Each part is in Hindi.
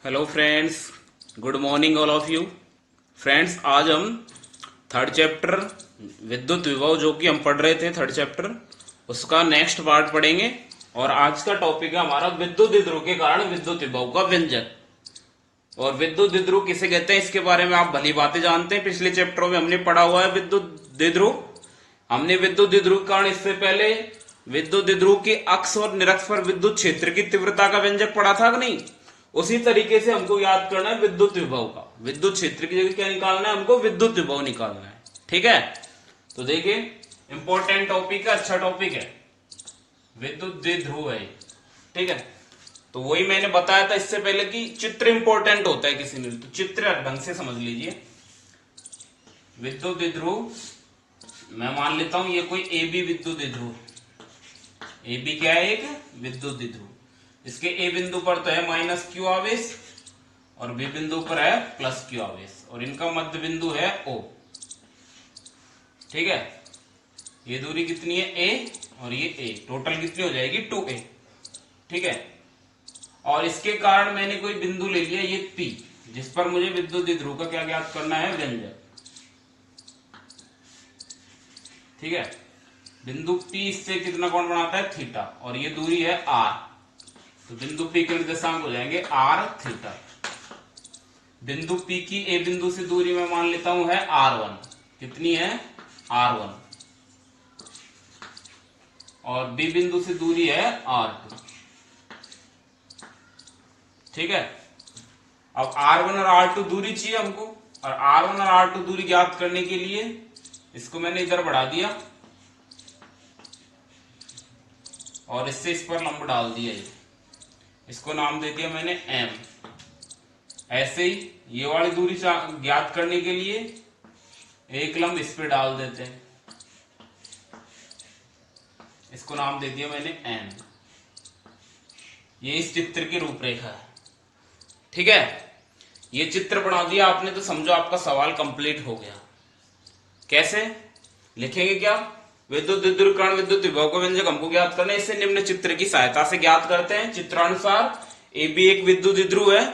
Hello friends, good morning all of you. Friends, आज हम थर्ड चैप्टर विद्युत विभव जो कि हम पढ़ रहे थे थर्ड चैप्टर, उसका नेक्स्ट पार्ट पढ़ेंगे। और आज का टॉपिक है हमारा विद्युत द्विध्रुव के कारण विद्युत विभव का व्यंजक। और विद्युत द्विध्रुव किसे कहते हैं इसके बारे में आप भली बातें जानते हैं, पिछले चैप्टरों में हमने पढ़ा हुआ है विद्युत द्विध्रुव। हमने विद्युत द्विध्रुव के कारण इससे पहले विद्युत द्विध्रुव के अक्ष और निरक्ष पर विद्युत क्षेत्र की तीव्रता का व्यंजक पढ़ा था कि नहीं। उसी तरीके से हमको याद करना है विद्युत विभव का। विद्युत क्षेत्र की जगह क्या निकालना है, हमको विद्युत विभव निकालना है। ठीक है, तो देखिए इंपॉर्टेंट टॉपिक है, अच्छा टॉपिक है, विद्युत द्विध्रुव है। ठीक है, तो वही मैंने बताया था इससे पहले कि चित्र इंपॉर्टेंट होता है किसी में, तो चित्र ढंग से समझ लीजिए। विद्युत द्विध्रुव मैं मान लेता हूं ये कोई ए बी विद्युत द्विध्रुव, ए बी क्या है, एक विद्युत द्विध्रुव। इसके ए बिंदु पर तो है माइनस क्यू आवेश और बी बिंदु पर है प्लस क्यू आवेश, और इनका मध्य बिंदु है ओ। ठीक है, ये दूरी कितनी है ए और ये ए, टोटल कितनी हो जाएगी 2a। ठीक है, और इसके कारण मैंने कोई बिंदु ले लिया ये P, जिस पर मुझे विद्युत द्विध्रुव का क्या ज्ञात करना है, व्यंजक। ठीक है, बिंदु P इससे कितना कोण बनाता है, थीटा, और ये दूरी है r, तो बिंदु P के निर्देशांक हो जाएंगे r थीटा। बिंदु P की ए बिंदु से दूरी मैं मान लेता हूं है r1, कितनी है r1, और B बिंदु से दूरी है r2। ठीक है, अब r1 और r2 दूरी चाहिए हमको, और r1 और r2 दूरी ज्ञात करने के लिए इसको मैंने इधर बढ़ा दिया और इससे इस पर लंब डाल दिया, इसको नाम दे दिया मैंने m। ऐसे ही ये वाली दूरी ज्ञात करने के लिए एक लंब इस पे डाल देते हैं, इसको नाम दे दिया मैंने n। ये इस चित्र की रूपरेखा है। ठीक है, ये चित्र बना दिया आपने तो समझो आपका सवाल कंप्लीट हो गया। कैसे लिखेंगे, क्या, विद्युत द्विध्रुव कारण विद्युत विभव का व्यंजक हमको ज्ञात करना है, इसे निम्न चित्र की सहायता से ज्ञात करते हैं। चित्रानुसार ए बी एक विद्युत द्विध्रुव है।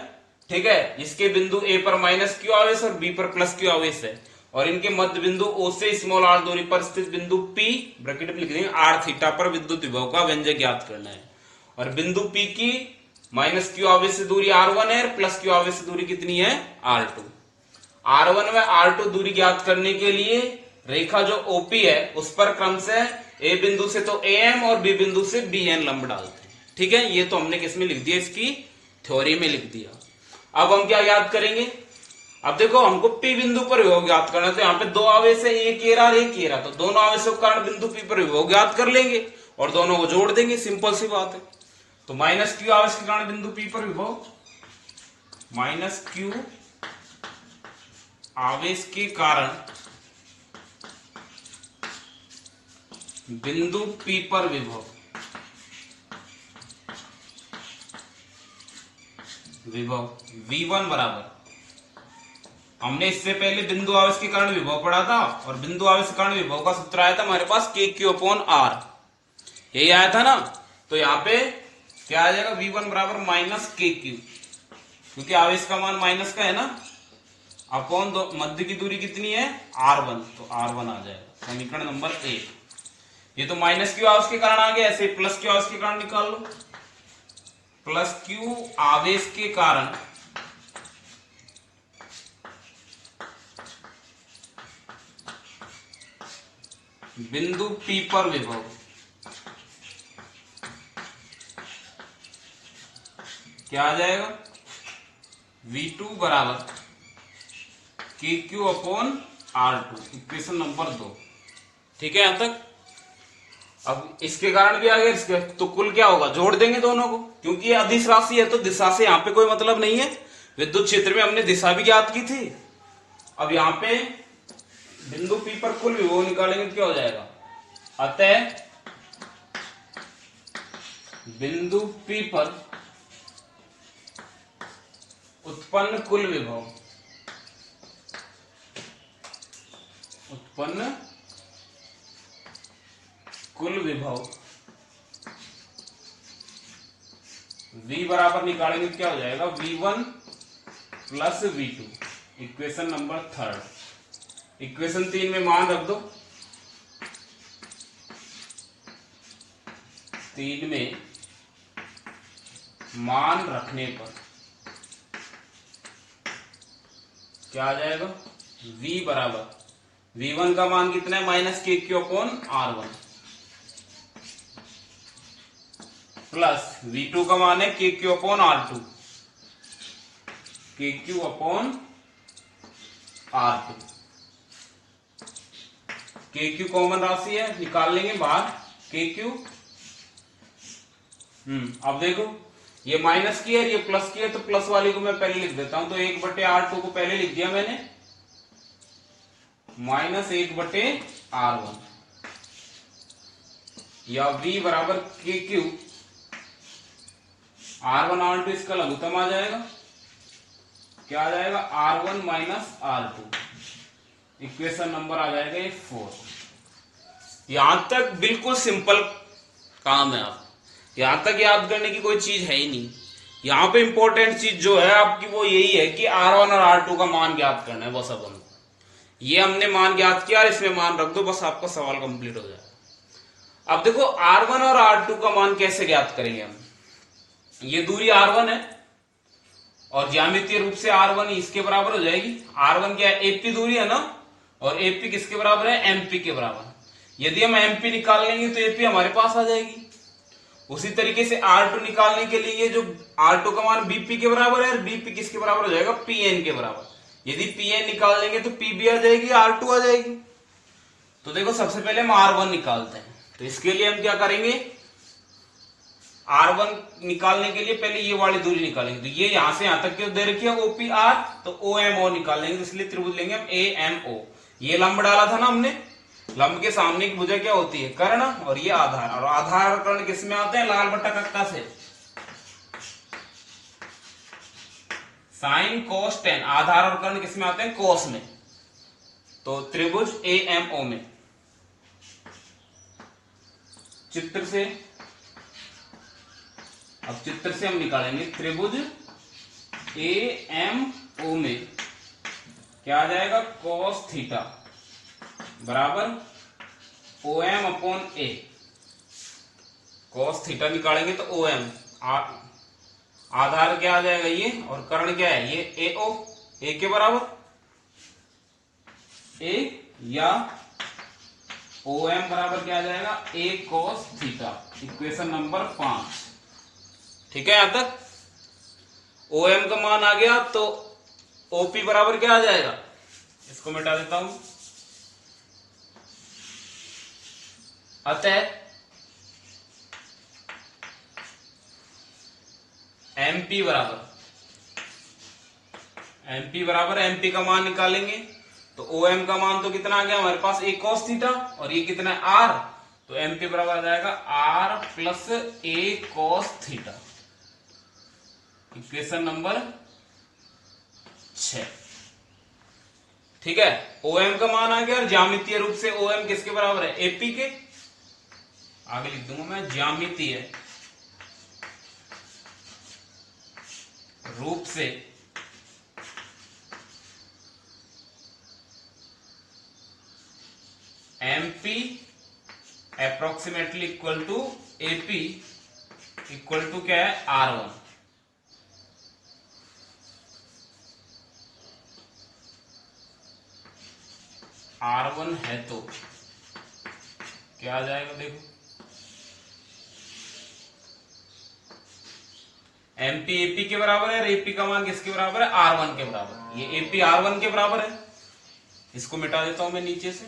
ठीक है, जिसके बिंदु ए पर माइनस क्यू आवेश और बी पर प्लस क्यू आवेश है, और इनके मध्य बिंदु ओ से स्मॉल आर दूरी पर स्थित बिंदु पी, ब्रैकेट में लिख देंगे आर थीटा, पर विद्युत विभव का व्यंजक ज्ञात करना है। और बिंदु पी की माइनस क्यू आवेश से दूरी r1 है और प्लस क्यू आवेश से दूरी कितनी है, r2। r1 व r2 दूरी ज्ञात करने के लिए रेखा जो OP है उस पर क्रम से a बिंदु से तो am और b बिंदु से bn लंब डालते हैं। ठीक है, ये तो हमने किस में लिख दिया, इसकी थ्योरी में लिख दिया। अब हम क्या याद करेंगे, अब देखो हमको P बिंदु पर विभव ज्ञात करना है, तो यहाँ पे दो आवेश है, एक ये रहा और एक ये रहा, तो दोनों आवेशों के कारण बिंदु P पर विभव ज्ञात कर लेंगे और दोनों को जोड़ देंगे, सिंपल सी बात है। तो माइनस क्यू आवेश के कारण बिंदु P पर विभव, माइनस क्यू आवेश के कारण बिंदु P पर विभव, V1 बराबर, हमने इससे पहले बिंदु आवेश के कारण विभव पढ़ा था, और बिंदु आवेश के कारण विभव का सूत्र आया था हमारे पास KQ/R, यही आया था ना। तो यहाँ पे क्या आ जाएगा, V1 बराबर माइनस KQ, क्योंकि आवेश का मान माइनस का है ना, अपॉन दो, मध्य की दूरी कितनी है r1, तो r1 आ जाएगा, समीकरण नंबर 1। ये तो माइनस क्यू आवेश के कारण आ गया, ऐसे प्लस क्यू आवेश के कारण निकाल लो। प्लस क्यू आवेश के कारण बिंदु P पर विभव, क्या आ जाएगा, V2 बराबर KQ/R2, इक्वेशन नंबर 2। ठीक है, यहां तक। अब इसके कारण भी आ गया, इसके तो कुल क्या होगा, जोड़ देंगे दोनों को, क्योंकि ये अदिश राशि है तो दिशा से यहाँ पे कोई मतलब नहीं है। विद्युत क्षेत्र में हमने दिशा भी ज्ञात की थी। अब यहाँ पे बिंदु P पर कुल विभव निकालेंगे तो क्या हो जाएगा, अतः बिंदु P पर उत्पन्न कुल विभव, उत्पन्न कुल विभव V बराबर निकालेंगे क्या हो जाएगा, V1 plus V2, equation number 3। Equation 3 में मान रख दो। 3 में मान रखने पर क्या आ जाएगा, V बराबर V1 का मान कितना है, माइनस के Q upon R1, plus V2 का मान है के क्यू अपॉन R2, के क्यू अपॉन R2। के क्यू कॉमन राशि है, निकाल लेंगे बाहर के क्यू। अब देखो ये माइनस की है, ये प्लस की है, तो प्लस वाली को मैं पहले लिख देता हूं। तो 1/R2 को पहले लिख दिया मैंने, माइनस 1/R1, या V बराबर के क्यू, R1 R2 इसका लघुत्तम आ जाएगा, क्या आ जाएगा, R1 minus R2, equation number आ जाएगा ये 4। यहां तक बिल्कुल सिंपल काम है। आप यहां तक याद करने की कोई चीज है ही नहीं। यहां पे इंपॉर्टेंट चीज जो है आपकी वो यही है कि R1 और R2 का मान ज्ञात करना है, बस। अब हमको ये हमने मान ज्ञात किया और इसमें मान रख दो, बस आपका सवाल कंप्लीट हो जाएगा। अब देखो R1 और R2 का मान कैसे ज्ञात करेंगे हम। ये दूरी R1 है और ज्यामितीय रूप से R1 इसके बराबर हो जाएगी। R1 क्या है, AP दूरी है ना, और AP किसके बराबर है, MP के बराबर। यदि हम MP निकाल लेंगे तो AP हमारे पास आ जाएगी। उसी तरीके से R2 निकालने के लिए जो R2 का मान BP के बराबर है, और BP किसके बराबर हो जाएगा, PN के बराबर। यदि PN निकाल लेंगे तो PB आ जाएगी, R2 आ जाएगी। तो देखो सबसे पहले हम R1 निकालते हैं। तो इसके लिए हम क्या करेंगे, R1 निकालने के लिए पहले ये वाली दूरी निकालेंगे। तो ये यहां से यहां तक की दे रखी है OPR, तो OMO निकालेंगे। तो इसलिए त्रिभुज लेंगे हम AMO। ये लंब डाला था ना हमने, लंब के सामने की भुजा क्या होती है, कर्ण, और ये आधार। और आधार और कर्ण किस में आते हैं, लाल बट्टा कक्का से, साइन कोस टेन। आधार और कर्ण किस में आते हैं, कोस में। तो त्रिभुज AMO में चित्र से, अब चित्र से हम निकालेंगे त्रिभुज AMO में क्या आ जाएगा, कोस थीटा बराबर OM upon A। Cos theta निकालेंगे तो OM, आधार क्या आ जाएगा ये, और कर्ण क्या है, ये AO, A के बराबर A, या OM बराबर क्या आ जाएगा, A cos theta, equation number 5। ठीक है, यहां तक OM का मान आ गया। तो OP बराबर क्या आ जाएगा, इसको मिटा देता हूं। अतः MP बराबर MP का मान निकालेंगे। तो OM का मान तो कितना आ गया हमारे पास, A cos थीटा, और ये कितना है, R। तो MP बराबर आ जाएगा R plus A cos theta, equation number 6। ठीक है, OM का मान आ गया, और ज्यामितीय रूप से OM किसके बराबर है, AP के। आगे लिख दूंगा मैं, ज्यामितीय रूप से MP approximately equal to AP equal to क्या है, R1। R1 है तो क्या आ जाएगा, देखो MP AP के बराबर है, और AP का मान किसके बराबर है, R1 के बराबर। ये AP R1 के बराबर है, इसको मिटा देता हूं मैं नीचे से।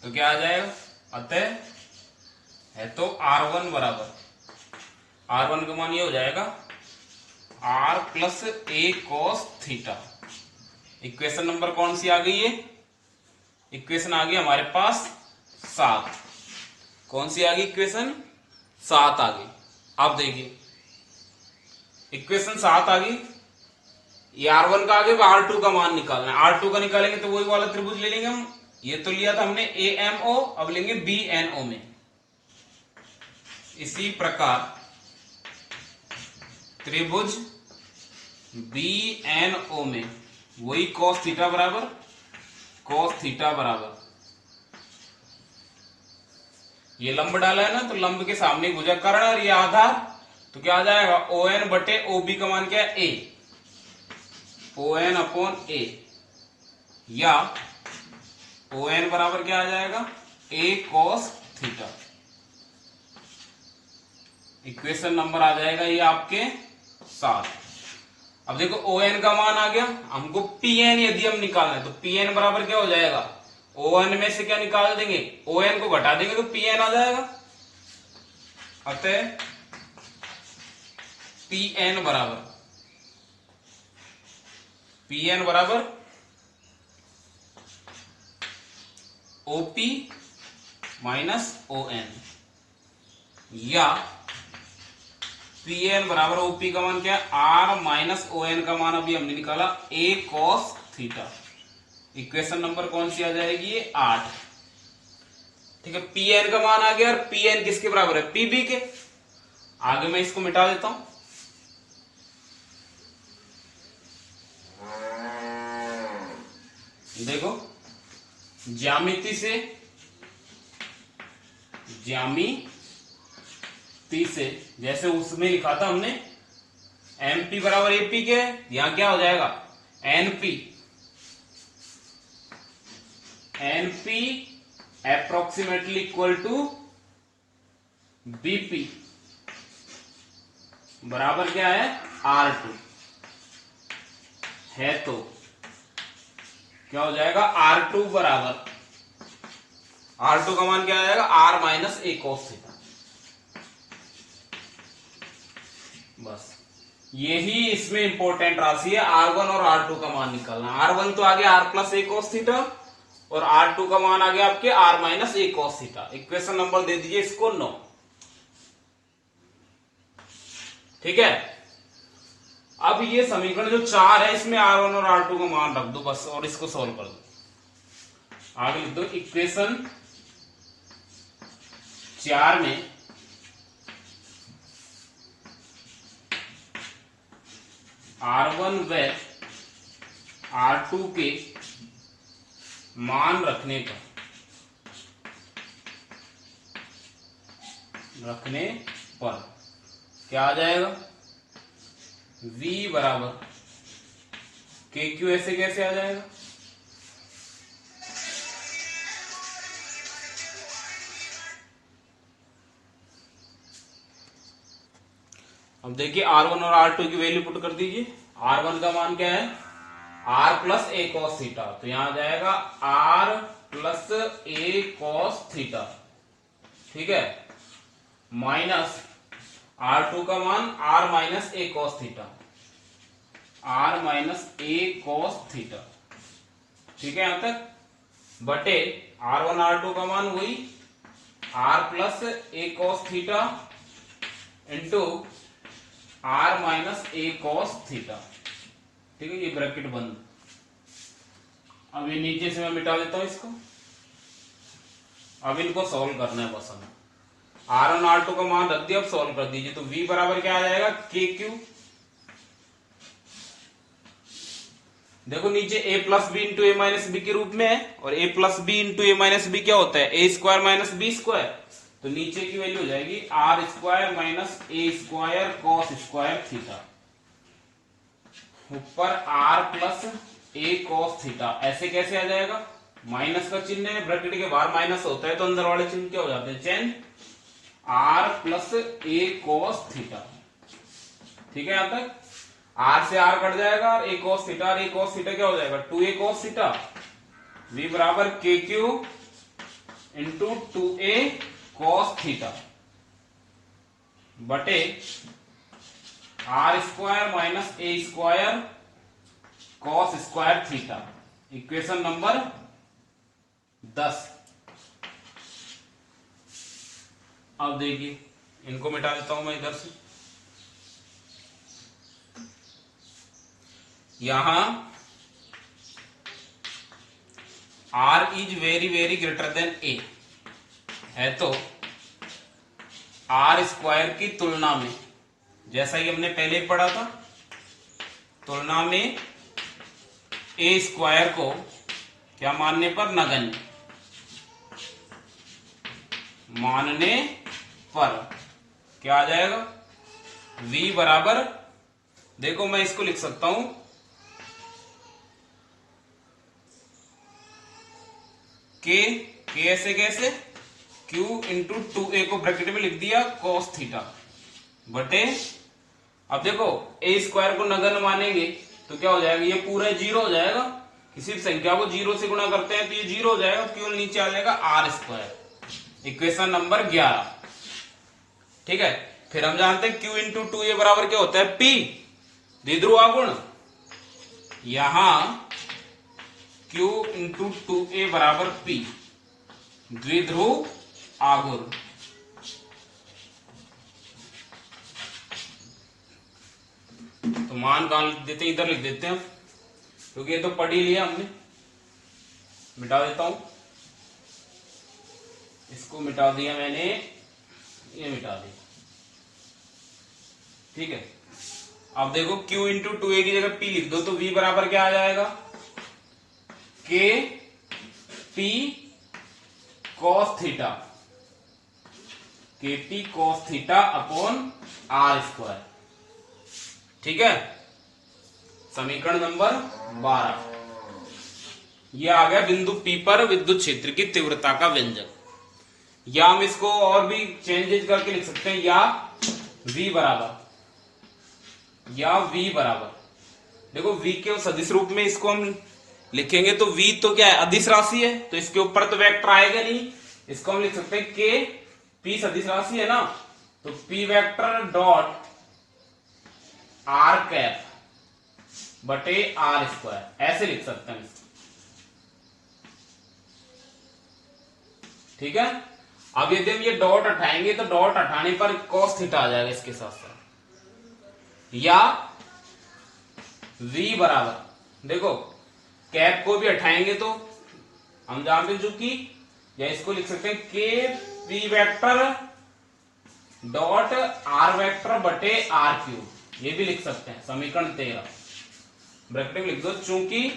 तो क्या आ जाएगा, अतः है तो R1 बराबर, R1 का मान ये हो जाएगा R plus A cos theta. Equation number कौन सी आ गई है, इक्वेशन आ गई हमारे पास 7। कौन सी आ गई, इक्वेशन 7 आ गई। अब देखिए इक्वेशन 7 आ गई, ये R1 का आगे R2 का मान निकालना है। R2 का निकालेंगे तो वही वाला त्रिभुज ले लेंगे हम। ये तो लिया था हमने AMO, अब लेंगे BNO में। इसी प्रकार त्रिभुज बी एन ओ में वही cos थीटा बराबर ये लंब डाला है ना, तो लंब के सामने भुजा कर्ण और ये आधार, तो क्या आ जाएगा ओ एन बटे ओ बी का मान क्या है ए, ओ एन अपॉन ए, या ओ एन बराबर क्या आ जाएगा ए कॉस थीटा। इक्वेशन नंबर आ जाएगा ये आपके 7। अब देखो ओ एन का मान आ गया, हमको पी एन यदि हम निकालना है तो पी एन बराबर क्या हो जाएगा, ओ एन में से क्या निकाल देंगे, ओ एन को घटा देंगे तो पी एन आ जाएगा। अतः पी एन बराबर ओपी माइनस ओ एन, या पी एन बराबर ओपी का मान क्या है आर माइनस ओ एन का मान अभी हमने निकाला ए कॉस थीटा। इक्वेशन नंबर कौन सी आ जाएगी ये 8। ठीक है, पी एन का मान आ गया और पी एन किसके बराबर है पीबी के। आगे मैं इसको मिटा देता हूं। देखो ज्यामिति से जैसे उसमें लिखा था हमने एमपी बराबर एपी के, यहां क्या हो जाएगा NP approximately equal to BP बराबर क्या है R2 है, तो क्या हो जाएगा R2 बराबर R2 का मान क्या आ जाएगा R minus a cos theta. बस यही इसमें इंपॉर्टेंट राशि है, R1 और R2 का मान निकालना। R1 तो आ गया R plus a cos theta और R2 का मान आ गया आपके R minus a cos theta. Equation number दे दीजिए इसको 9। ठीक है, अब ये समीकरण जो 4 है इसमें R1 और R2 का मान रख दो बस, और इसको सॉल्व कर दो। आगे लिख दो इक्वेशन 4 में R1 व R2 के मान रखने पर क्या आ जाएगा V बराबर के क्यू, ऐसे कैसे आ जाएगा, अब देखिए R1 और R2 की वैल्यू पुट कर दीजिए। R1 का मान क्या है R plus a cos theta, तो यहां आ जाएगा R plus a cos theta. ठीक है, माइनस R2 का मान R minus a cos theta, R minus a cos theta. ठीक है, यहां तक बटे R1 R2 का मान वही R plus a cos theta into R minus a cos theta. ठीक है, ये ब्रैकेट बंद। अब ये नीचे से मैं मिटा देता हूं इसको। अब इनको सॉल्व करना है बस हमें। R1 R2 का मान रख दिया, अब सॉल्व कर दीजिए। तो V बराबर क्या आ जाएगा के क्यू। देखो नीचे a plus b into a minus b के रूप में है, और a plus b into a minus b क्या होता है a square minus b square. तो नीचे की वैल्यू हो जाएगी r square minus a square cos square theta, ऊपर r plus a cos theta. ऐसे कैसे आ जाएगा, माइनस का चिन्ह है, ब्रैकेट के बाहर माइनस होता है तो अंदर वाले चिन्ह क्या हो जाते हैं change, R plus a cos theta. ठीक है, यहां तक आर से आर कट जाएगा और ए कॉस थीटा, और ए कॉस थीटा क्या हो जाएगा 2a कॉस थीटा। v बराबर k q into 2a cos theta बटे r square minus a square cos square theta. Equation number 10। अब देखिए इनको मिटा देता हूं मैं इधर से। यहां R is very very greater than A है, तो आर स्क्वायर की तुलना में, जैसा कि हमने पहले ही पढ़ा था, तुलना में ए स्क्वायर को क्या मानने पर, नगण्य मानने पर क्या आ जाएगा, v बराबर, देखो मैं इसको लिख सकता हूं के ऐसे कैसे, q इंटू 2a को ब्रैकेट में लिख दिया cos थीटा बटे, अब देखो ए स्क्वायर को नगण्य मानेंगे तो क्या हो जाएगा, ये पूरा 0 हो जाएगा, किसी भी संख्या को 0 से गुणा करते हैं तो ये 0 हो जाएगा, तो केवल नीचे आ जाएगा आर स्क्वायर। इक्वेशन नंबर 11, ठीक है। फिर हम जानते हैं q इंटू 2a बराबर क्या होता है, p, द्विध्रुव आगुण, यहां q इंटू 2a बराबर p, द्विध्रुव आगुण। तो मान कहां लिख देते हैं, इधर लिख देते हैं, क्योंकि ये तो पढ़ ही लिया हमने। मिटा देता हूं, इसको मिटा दिया मैंने, ये मिटा दिया, ठीक है। अब देखो q इंटू 2a की जगह p लिख दो तो v बराबर क्या आ जाएगा, k p cos theta, k p cos theta upon R square, ठीक है। समीकरण नंबर 12, ये आ गया बिंदु P पर विद्युत क्षेत्र की तीव्रता का व्यंजक। या हम इसको और भी चेंजेस करके लिख सकते हैं, या V बराबर, देखो V के सदिश रूप में इसको हम लिखेंगे तो V तो क्या है, अदिश राशि है, तो इसके ऊपर तो वेक्टर आएगा नहीं, इसको हम लिख सकते हैं K P सदिश राशि है ना, तो P vector dot are cap बटे आर स्क्वायर, ऐसे लिख सकते हैं, ठीक है। अब यदि हम ये डॉट हटाएंगे तो डॉट हटाने पर cos थीटा आ जाएगा इसके साथ साथ, या v बराबर, देखो कैप को भी हटाएंगे तो हम जानते हैं, चूंकि या इसको लिख सकते हैं के P vector dot are vector बटे आर क्यूब, ये भी लिख सकते हैं। समीकरण 13 ब्रैकेट में लिख दो, चूंकि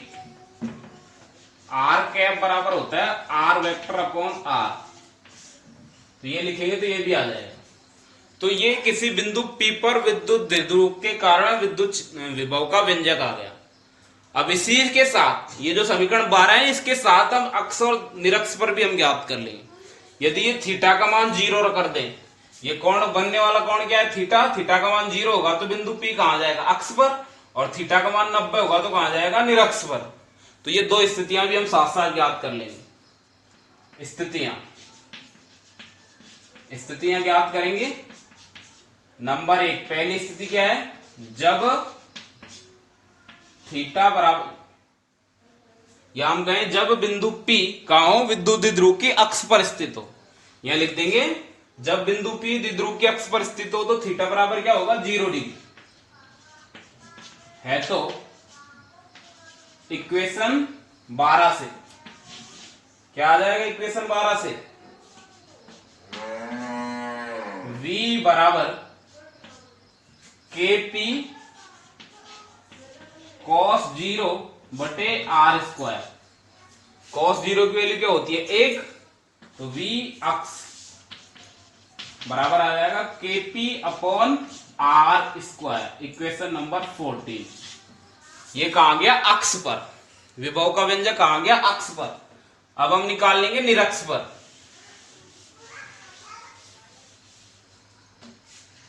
आर कैप बराबर होता है आर वेक्टर अपॉन आर, तो ये लिखेंगे तो ये भी आ जाएगा। तो ये किसी बिंदु P पर विद्युत द्विध्रुव के कारण विद्युत विभव का व्यंजक आ गया। अब इसी के साथ ये जो समीकरण 12 है, इसके साथ हम अक्ष और निरक्ष पर भी हम ज्ञात कर लेंगे। यदि ये थीटा का मान 0 कर दें, ये कोण बनने वाला कोण क्या है, थीटा, थीटा का मान 0 होगा तो बिंदु P कहां जाएगा, अक्ष पर, और थीटा का मान 90 होगा तो कहां जाएगा, निरक्ष पर। तो ये दो स्थितियां भी हम साथ साथ ज्ञात कर लेंगे। स्थितियां ज्ञात करेंगे। नंबर 1, पहली स्थिति क्या है, जब थीटा बराबर, या हम कहें जब बिंदु P कहां हो, विद्युत द्विध्रुव की अक्ष पर स्थित हो। यहां लिख देंगे जब बिंदु P द्विध्रुव की अक्ष पर स्थित हो तो थीटा बराबर क्या होगा, 0 डिग्री है। तो इक्वेशन 12 से क्या आ जाएगा, इक्वेशन 12 से V बराबर के पी cos 0 बटे आर स्क्वायर। cos 0 की वैल्यू क्या होती है, 1, तो V अक्ष बराबर आ जाएगा k p upon R square. Equation number 14, ये कहां गया, अक्ष पर, विभव का व्यंजक कहां गया, अक्ष पर। अब हम निकाल लेंगे निरक्ष पर।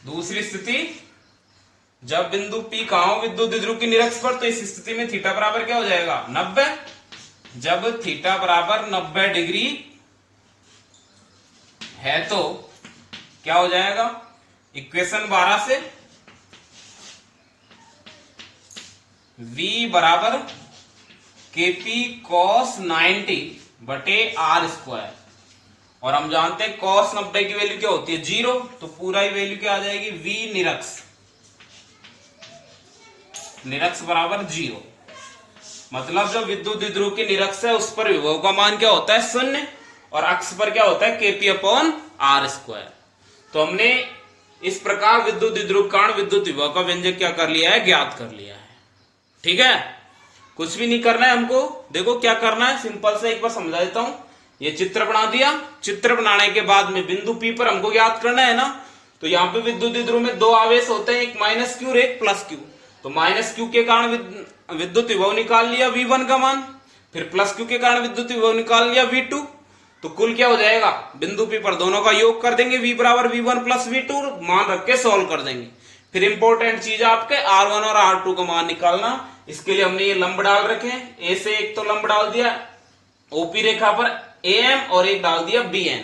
दूसरी स्थिति, जब बिंदु P कहां हो, विद्युत द्विध्रुव की निरक्ष पर, तो इस स्थिति में थीटा बराबर क्या हो जाएगा, 90। जब थीटा बराबर 90 डिग्री है तो क्या हो जाएगा, इक्वेशन 12 से V बराबर के पी cos 90 बटे आर स्क्वायर, और हम जानते हैं cos 90 की वैल्यू क्या होती है, 0, तो पूरा ही वैल्यू क्या आ जाएगी, V निरक्ष, निरक्ष बराबर 0। मतलब जो विद्युत द्विध्रुव की निरक्ष है उस पर विभव का मान क्या होता है, 0, और अक्ष पर क्या होता है, केपी अपॉन आर स्क्वायर। तो हमने इस प्रकार विद्युत द्विध्रुवकाण विद्युत विभव का व्यंजक क्या कर लिया है, ज्ञात कर लिया है। ठीक है, कुछ भी नहीं करना है हमको। देखो क्या करना है, सिंपल से एक बार समझा देता हूं। ये चित्र बना दिया, चित्र बनाने के बाद में बिंदु P पर हमको ज्ञात करना है ना। तो यहाँ पे विद्युत द्विध्रुव में दो आवेश होते हैं, एक माइनस क्यू और एक प्लस क्यू। तो माइनस क्यू के कारण विद्युत विभव निकाल लिया V1 का मान, फिर प्लस क्यू के कारण विद्युत विभव निकाल लिया V2। तो कुल क्या हो जाएगा, बिंदु P पर दोनों का योग कर देंगे, V बराबर V1 प्लस V2, मान रख के सॉल्व कर देंगे। फिर इंपॉर्टेंट चीज आपके R1 और R2 का मान निकालना। इसके लिए हमने ये लंब डाल रखे हैं, ए से एक तो लंब डाल दिया ओपी रेखा पर AM और एक डाल दिया BN,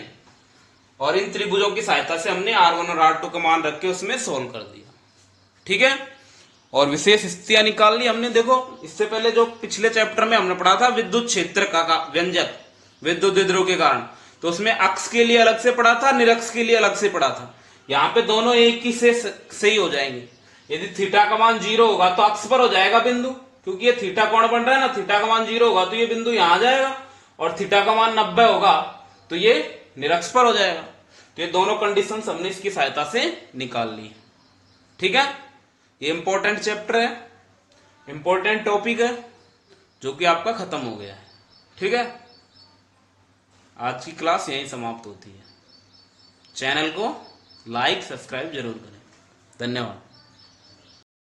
और इन त्रिभुजों की सहायता से हमने R1 और R2 का मान रख के उसमें सोल्व कर दिया। ठीक है, और विशेष स्थितियां निकाल ली हमने। देखो इससे पहले जो पिछले चैप्टर में हमने पढ़ा था विद्युत क्षेत्र का व्यंजक विद्युत द्विध्रुव के कारण, तो उसमें अक्ष के लिए अलग से पढ़ा था, निरक्ष के लिए अलग से पढ़ा था। यहाँ पे दोनों एक ही से सही हो जाएंगे। यदि थीटा का मान 0 होगा तो अक्ष पर हो जाएगा बिंदु, क्योंकि ये थीटा कोण बन रहा है ना। थीटा का मान 0 होगा तो ये बिंदु यहां आ जाएगा, और थीटा का मान 90 होगा तो ये निरक्ष पर हो जाएगा। तो ये दोनों कंडीशन हमने इसकी सहायता से निकाल ली। ठीक है, ये इंपॉर्टेंट चैप्टर है, इंपॉर्टेंट टॉपिक है, जो कि आपका खत्म हो गया है। ठीक है, आज की क्लास यहीं समाप्त होती है। चैनल को लाइक सब्सक्राइब जरूर करें। धन्यवाद।